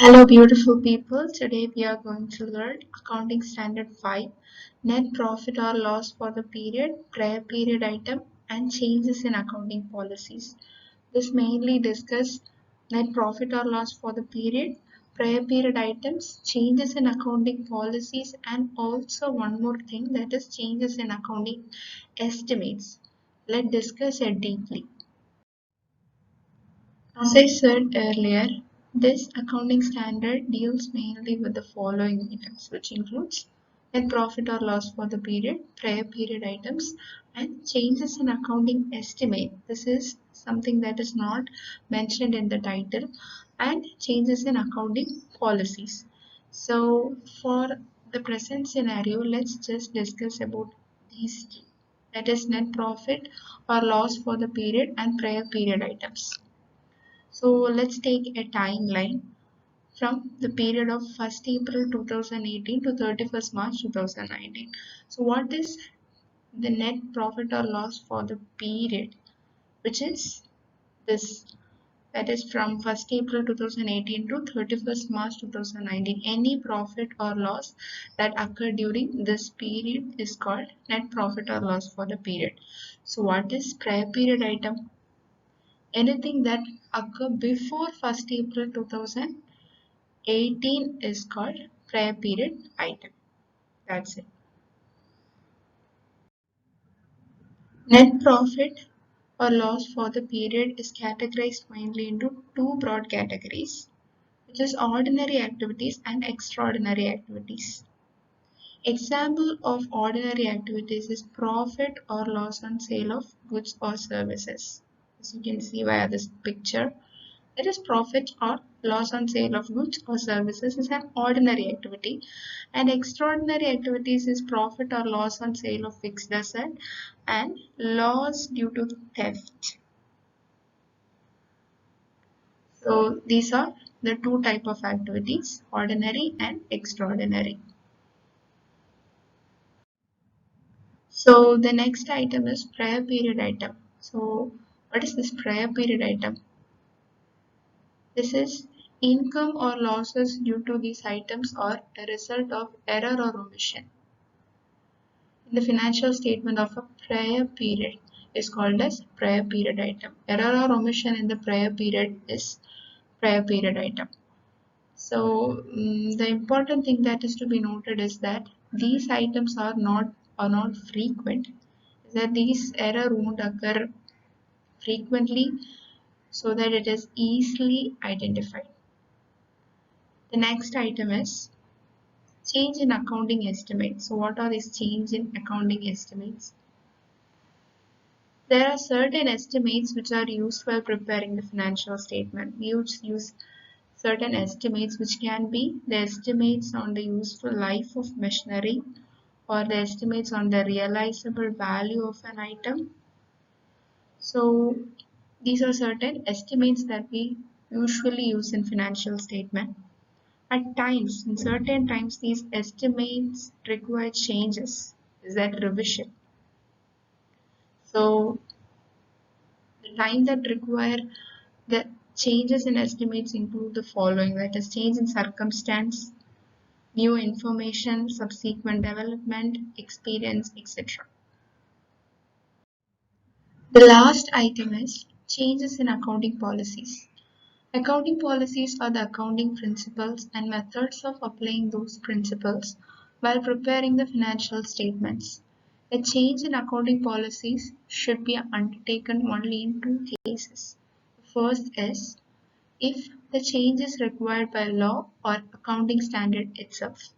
Hello, beautiful people. Today we are going to learn Accounting Standard 5, Net Profit or Loss for the period, prior period item, and changes in accounting policies. This mainly discuss net profit or loss for the period, prior period items, changes in accounting policies, and also one more thing, that is changes in accounting estimates. Let's discuss it deeply. As I said earlier, this accounting standard deals mainly with the following items, which includes net profit or loss for the period, prior period items, and changes in accounting estimate. This is something that is not mentioned in the title, and changes in accounting policies. So, for the present scenario, let's just discuss about these two. That is net profit or loss for the period and prior period items. So let's take a timeline from the period of 1st April 2018 to 31st March 2019. So what is the net profit or loss for the period, which is this, that is from 1st April 2018 to 31st March 2019. Any profit or loss that occurred during this period is called net profit or loss for the period. So what is prior period item? Anything that occurred before 1st April 2018 is called prior period item. That's it. Net profit or loss for the period is categorized mainly into two broad categories, which is ordinary activities and extraordinary activities. Example of ordinary activities is profit or loss on sale of goods or services. As you can see via this picture, it is profit or loss on sale of goods or services is an ordinary activity, and extraordinary activities is profit or loss on sale of fixed asset and loss due to theft. So these are the two type of activities, ordinary and extraordinary. So the next item is prior period item. So what is this prior period item? This is income or losses due to these items or a result of error or omission in the financial statement of a prior period is called as prior period item. Error or omission in the prior period is prior period item. So the important thing that is to be noted is that these items are not frequent. That these error won't occur frequently, so that it is easily identified. The next item is change in accounting estimates. So what are these change in accounting estimates? There are certain estimates which are used while preparing the financial statement. We use certain estimates which can be the estimates on the useful life of machinery or the estimates on the realizable value of an item. So these are certain estimates that we usually use in financial statement. At times, in certain times, these estimates require changes, is that revision. So the time that require the changes in estimates include the following, that is change in circumstance, new information, subsequent development, experience, etc. The last item is changes in accounting policies. Accounting policies are the accounting principles and methods of applying those principles while preparing the financial statements. A change in accounting policies should be undertaken only in two cases. First is if the change is required by law or accounting standard itself,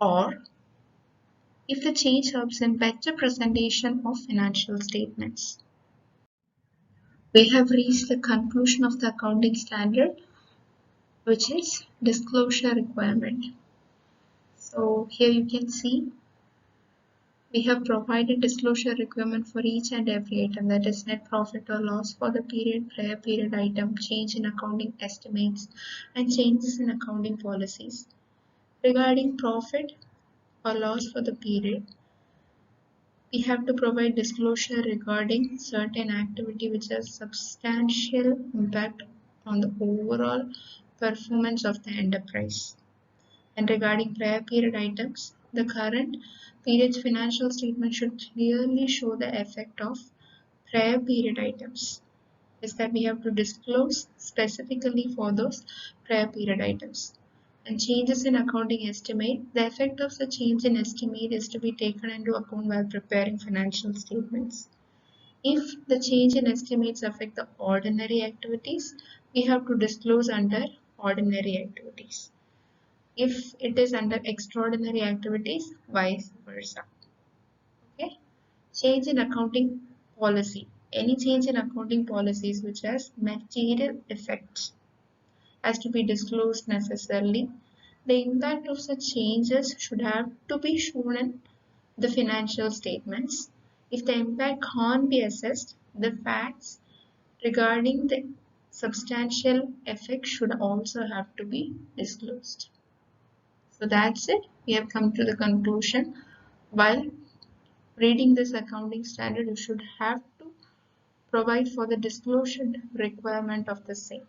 or if the change helps in better presentation of financial statements. We have reached the conclusion of the accounting standard, which is disclosure requirement. So here you can see we have provided disclosure requirement for each and every item, that is net profit or loss for the period, prior period item, change in accounting estimates, and changes in accounting policies. Regarding profit or loss for the period, we have to provide disclosure regarding certain activity which has substantial impact on the overall performance of the enterprise. And regarding prior period items, the current period's financial statement should clearly show the effect of prior period items. Is that we have to disclose specifically for those prior period items. And changes in accounting estimate, the effect of the change in estimate is to be taken into account while preparing financial statements. If the change in estimates affect the ordinary activities, we have to disclose under ordinary activities. If it is under extraordinary activities, vice versa. Okay. Change in accounting policy. Any change in accounting policies which has material effects has to be disclosed necessarily. The impact of such changes should have to be shown in the financial statements. If the impact can't be assessed, the facts regarding the substantial effect should also have to be disclosed. So that's it. We have come to the conclusion. While reading this accounting standard, you should have to provide for the disclosure requirement of the same.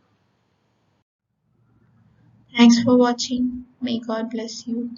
Thanks for watching. May God bless you.